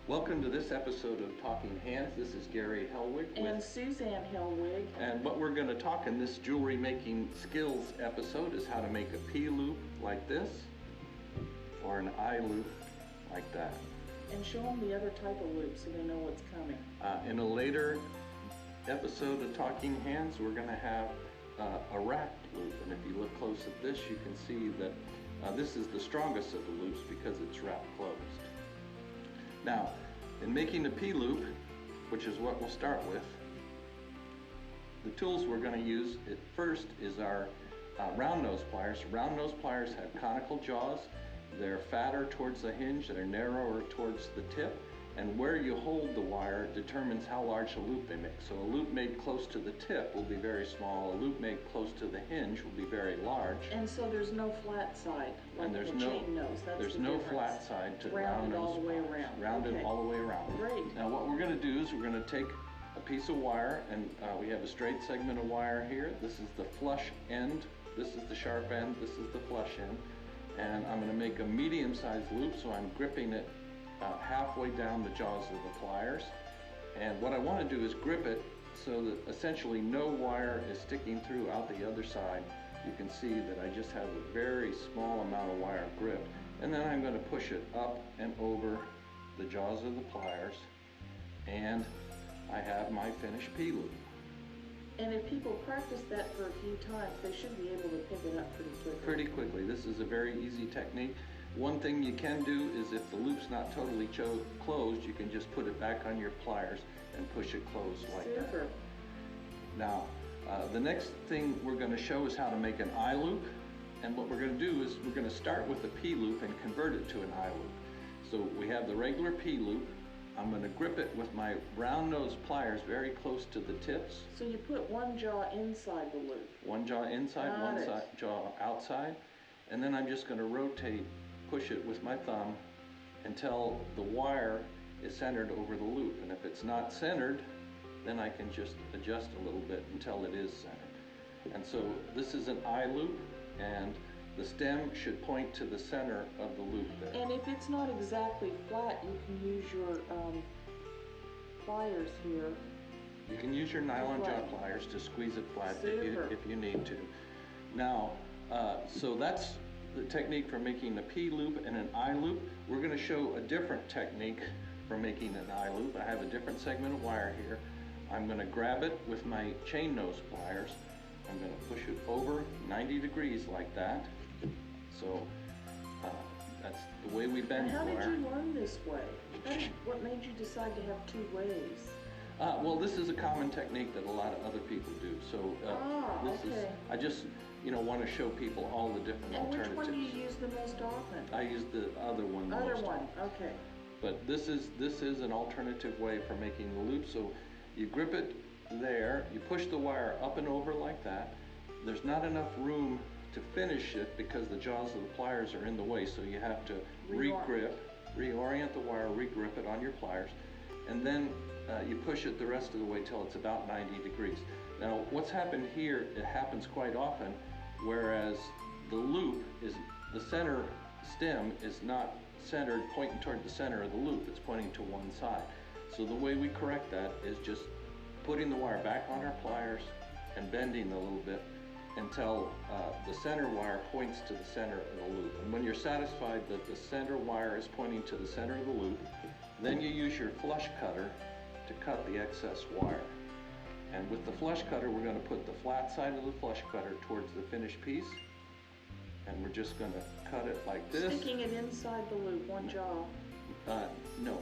Welcome to this episode of Talking Hands. This is Gary Helwig and Suzanne Helwig. And what we're going to talk in this jewelry making skills episode is how to make a P loop like this or an I loop like that. And show them the other type of loop so they know what's coming. In a later episode of Talking Hands, we're going to have a wrapped loop. And if you look close at this, you can see that this is the strongest of the loops because it's wrapped closed. Now, in making the P loop, which is what we'll start with, the tools we're going to use at first is our round nose pliers. Round nose pliers have conical jaws. They're fatter towards the hinge, they're narrower towards the tip, and where you hold the wire determines how large a loop they make. So a loop made close to the tip will be very small, a loop made close to the hinge will be very large. And so there's no flat side, like and there's the chain nose. That's there's the no difference. flat side to rounded round nose all the way pliers. around. Rounded Okay. all the way around. Great. Now what we're going to do is we're going to take a piece of wire, and we have a straight segment of wire here. This is the flush end, this is the sharp end, this is the flush end. And I'm going to make a medium-sized loop, so I'm gripping it halfway down the jaws of the pliers. And what I want to do is grip it so that essentially no wire is sticking through out the other side. You can see that I just have a very small amount of wire gripped. And then I'm going to push it up and over the jaws of the pliers, and I have my finished P loop. And if people practice that for a few times, they should be able to pick it up pretty quickly. Pretty quickly. This is a very easy technique. One thing you can do is if the loop's not totally closed, you can just put it back on your pliers and push it closed like Super. that. Now, the next thing we're going to show is how to make an I loop. And what we're going to do is we're going to start with the P loop and convert it to an I loop. So we have the regular P loop. I'm going to grip it with my round nose pliers very close to the tips. So you put one jaw inside the loop. One jaw inside, one jaw outside. And then I'm just going to rotate, push it with my thumb until the wire is centered over the loop. And if it's not centered, then I can just adjust a little bit until it is centered. And so this is an I loop, and the stem should point to the center of the loop there. And if it's not exactly flat, you can use your pliers here. You can use your nylon jaw pliers to squeeze it flat if you need to. Now, so that's the technique for making a P loop and an I loop. We're going to show a different technique for making an I loop. I have a different segment of wire here. I'm going to grab it with my chain nose pliers. I'm going to push it over 90 degrees like that. So that's the way we bend How wire. did you learn this way? What made you decide to have two ways? Well, this is a common technique that a lot of other people do. So I just want to show people all the different alternatives. And which one do you use the most often? I use the other one most often. Okay. But this is an alternative way for making the loop. So you grip it there, you push the wire up and over like that. There's not enough room to finish it because the jaws of the pliers are in the way, so you have to reorient the wire, regrip it on your pliers, and then you push it the rest of the way till it's about 90 degrees. Now what's happened here, it happens quite often, whereas the loop is, the center stem is not centered, pointing toward the center of the loop, it's pointing to one side. So the way we correct that is just putting the wire back on our pliers and bending a little bit until the center wire points to the center of the loop. And when you're satisfied that the center wire is pointing to the center of the loop, then you use your flush cutter to cut the excess wire. And with the flush cutter, we're going to put the flat side of the flush cutter towards the finished piece. And we're just going to cut it like this. Sticking it inside the loop, one jaw. No,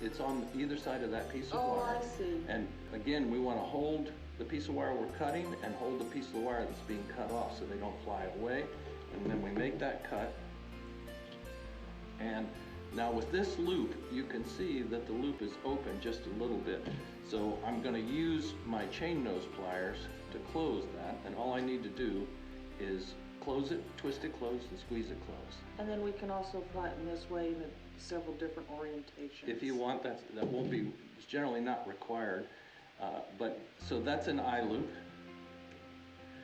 it's on either side of that piece of wire. Oh, I see. And again, we want to hold the piece of wire we're cutting and hold the piece of the wire that's being cut off so they don't fly away. And then we make that cut. And now with this loop, you can see that the loop is open just a little bit. So I'm going to use my chain nose pliers to close that. And all I need to do is close it, twist it closed, and squeeze it closed. And then we can also flatten this way in several different orientations. If you want, that won't be, it's generally not required. But so that's an I loop.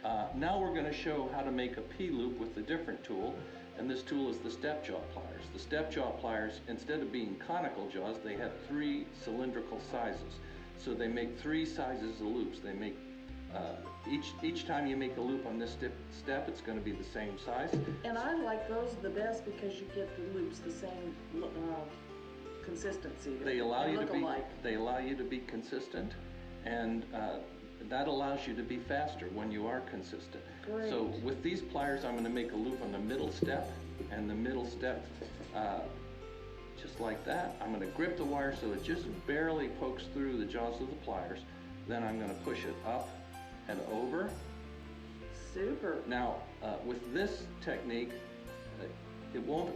Now we're going to show how to make a P-loop with a different tool, and this tool is the step jaw pliers. The step jaw pliers, instead of being conical jaws, they have 3 cylindrical sizes. So they make 3 sizes of loops. They make each time you make a loop on this step, it's going to be the same size. And I like those the best because you get the loops the same consistency. They allow you to be alike. They allow you to be consistent, and that allows you to be faster when you are consistent. Great. So with these pliers, I'm going to make a loop on the middle step, and the middle step, just like that. I'm going to grip the wire so it just barely pokes through the jaws of the pliers. Then I'm going to push it up and over. Super. Now, with this technique, it won't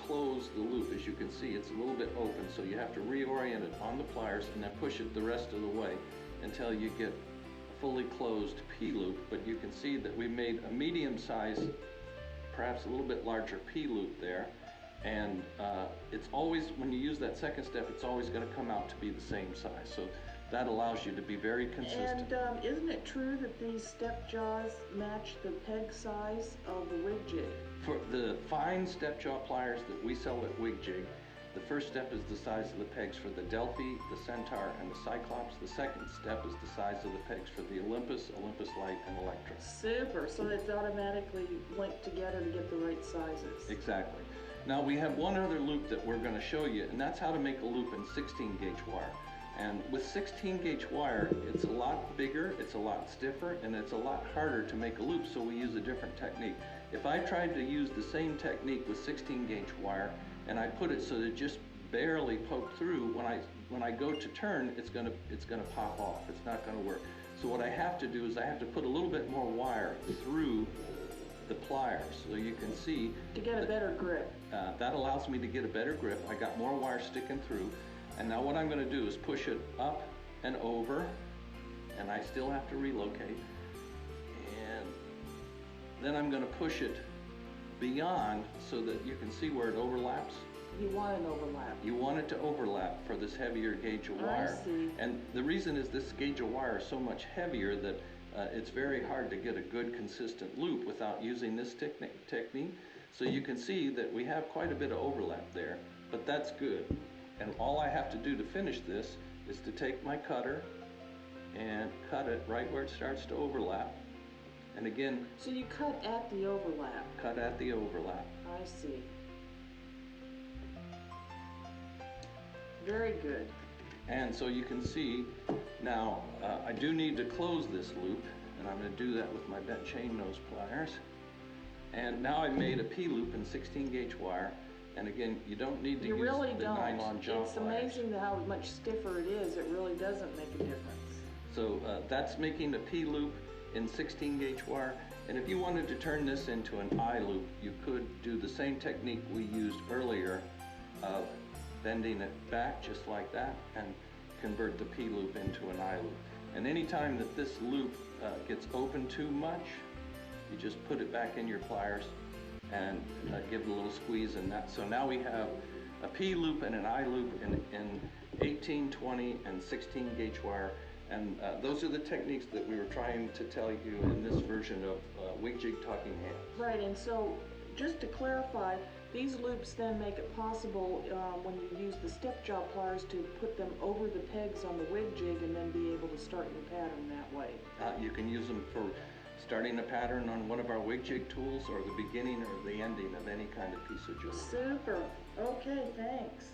close the loop. As you can see, it's a little bit open, so you have to reorient it on the pliers and then push it the rest of the way until you get a fully closed P-loop. But you can see that we made a medium-sized, perhaps a little bit larger P-loop there. And it's always, when you use that second step, it's always going to come out to be the same size. So that allows you to be very consistent. And isn't it true that these step jaws match the peg size of the WigJig? For the fine step jaw pliers that we sell at WigJig, the first step is the size of the pegs for the Delphi, the Centaur, and the Cyclops. The second step is the size of the pegs for the Olympus, Olympus Light, and Electra. Super, so it's automatically linked together to get the right sizes. Exactly. Now we have one other loop that we're going to show you, and that's how to make a loop in 16 gauge wire. And with 16 gauge wire, it's a lot bigger, it's a lot stiffer, and it's a lot harder to make a loop, so we use a different technique. If I tried to use the same technique with 16 gauge wire, and I put it so that it just barely poked through, when I go to turn, it's gonna pop off. It's not gonna work. So what I have to do is I have to put a little bit more wire through the pliers, so you can see to get a better grip. That allows me to get a better grip. I got more wire sticking through, and now what I'm going to do is push it up and over, and I still have to relocate, and then I'm going to push it beyond so that you can see where it overlaps. You want an overlap. You want it to overlap for this heavier gauge of wire. I see. And the reason is this gauge of wire is so much heavier that it's very hard to get a good consistent loop without using this technique. So you can see that we have quite a bit of overlap there, but that's good. And all I have to do to finish this is to take my cutter and cut it right where it starts to overlap. And again, so you cut at the overlap. Cut at the overlap. I see. Very good. And so you can see now I do need to close this loop, and I'm going to do that with my bent chain nose pliers. And now I've made a P-loop in 16 gauge wire, and again, you don't need to use the nylon jaw pliers. It's amazing how much stiffer it is. It really doesn't make a difference. So that's making a P-loop in 16 gauge wire. And if you wanted to turn this into an I loop, you could do the same technique we used earlier of bending it back just like that and convert the P-loop into an I loop. And anytime that this loop gets open too much, you just put it back in your pliers and give it a little squeeze, and that. So now we have a P-loop and an I loop in 18, 20, and 16 gauge wire. And those are the techniques that we were trying to tell you in this version of WigJig Talking Hands. Right, and so just to clarify, these loops then make it possible when you use the step jaw pliers to put them over the pegs on the WigJig and then be able to start your pattern that way. You can use them for starting a pattern on one of our WigJig tools, or the beginning or the ending of any kind of piece of jewelry. Super. Okay, thanks.